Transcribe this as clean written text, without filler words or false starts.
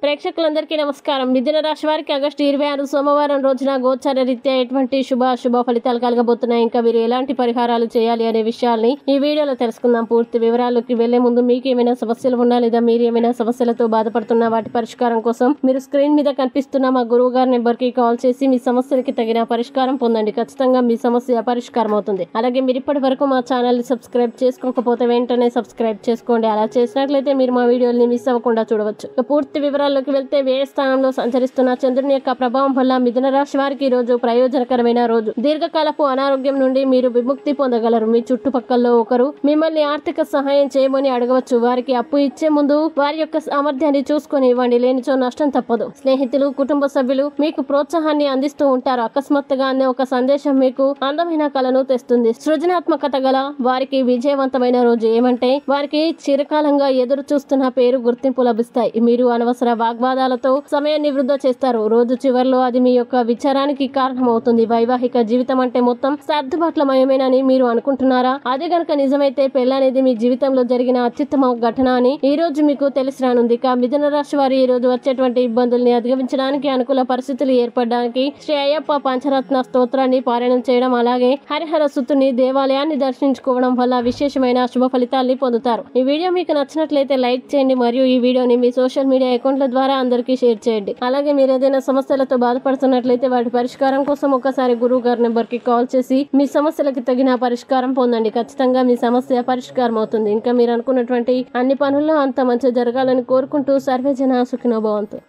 ప్రేక్షకులందరికీ నమస్కారం. మిథున రాశి వారికి ఆగస్టు 26 సోమవారం రోజున గోచార రీత్యా ఎటువంటి శుభ ఫలితాలు కలగబోతున్నాయి, ఇంకా వీరు ఎలాంటి పరిహారాలు చేయాలి అనే విషయాల్ని ఈ వీడియోలో తెలుసుకుందాం. పూర్తి వివరాల్లోకి వెళ్లే ముందు మీకు ఏమైనా సమస్యలు ఉన్నా లేదా మీరు ఏమైనా సమస్యలతో బాధపడుతున్నా వాటి పరిష్కారం కోసం మీరు స్క్రీన్ మీద కనిపిస్తున్న మా గురువు గారి నెంబర్ కి కాల్ చేసి మీ సమస్యలకి తగిన పరిష్కారం పొందండి. ఖచ్చితంగా మీ సమస్య పరిష్కారం అవుతుంది. అలాగే మీరు ఇప్పటి వరకు మా ఛానల్ ని సబ్స్క్రైబ్ చేసుకోకపోతే వెంటనే సబ్స్క్రైబ్ చేసుకోండి. అలా చేసినట్లయితే మీరు మా వీడియోని మిస్ అవ్వకుండా చూడవచ్చు. పూర్తి వివరాల్లోకి వెళ్తే వ్యయ స్థానంలో సంచరిస్తున్న చంద్రుని యొక్క ప్రభావం వల్ల మిథున రాశి వారికి ఈ రోజు ప్రయోజనకరమైన రోజు. దీర్ఘకాలపు అనారోగ్యం నుండి మీరు విముక్తి పొందగలరు. మీ చుట్టుపక్కల ఒకరు మిమ్మల్ని ఆర్థిక సహాయం చేయమని అడగవచ్చు. వారికి అప్పు ఇచ్చే ముందు వారి యొక్క సామర్థ్యాన్ని చూసుకొని ఇవ్వండి, లేనిచో నష్టం తప్పదు. స్నేహితులు, కుటుంబ సభ్యులు మీకు ప్రోత్సాహాన్ని అందిస్తూ ఉంటారు. అకస్మాత్తుగా ఒక సందేశం మీకు అందమైన కళను తెస్తుంది. సృజనాత్మకత గల వారికి విజయవంతమైన రోజు. ఏమంటే వారికి చిరకాలంగా ఎదురు చూస్తున్న పేరు గుర్తింపు లభిస్తాయి. మీరు అనవసర వాగ్వాదాలతో సమయాన్ని వృధా చేస్తారు. రోజు చివరిలో అది మీ యొక్క విచారానికి కారణమవుతుంది. వైవాహిక జీవితం అంటే మొత్తం సర్దుబాట్లమయమేనని మీరు అనుకుంటున్నారా? అదే గనక నిజమైతే పెళ్లనేది మీ జీవితంలో జరిగిన అత్యుత్తమ ఘటన అని ఈ రోజు మీకు తెలిసి రానుంది. ఇక మిథున రాశి వారు ఈ రోజు వచ్చేటువంటి ఇబ్బందుల్ని అధిగమించడానికి, అనుకూల పరిస్థితులు ఏర్పడడానికి శ్రీ అయ్యప్ప పంచరత్న స్తోత్రాన్ని పారాయణం చేయడం, అలాగే హరిహర సుతుని దేవాలయాన్ని దర్శించుకోవడం వల్ల విశేషమైన శుభ ఫలితాల్ని పొందుతారు. ఈ వీడియో మీకు నచ్చినట్లయితే లైక్ చేయండి మరియు ఈ వీడియోని మీ సోషల్ మీడియా అకౌంట్ల ద్వారా అందరికీ షేర్ చేయండి. అలాగే మీరు ఏదైనా సమస్యలతో బాధపడుతున్నట్లయితే వాటి పరిష్కారం కోసం ఒకసారి గురువు గారి నెంబర్ కి కాల్ చేసి మీ సమస్యలకి తగిన పరిష్కారం పొందండి. ఖచ్చితంగా మీ సమస్య పరిష్కారం అవుతుంది. ఇంకా మీరు అనుకున్నటువంటి అన్ని పనుల్లో అంత మంచి జరగాలని కోరుకుంటూ సర్వే జన సుఖినో భవంతు.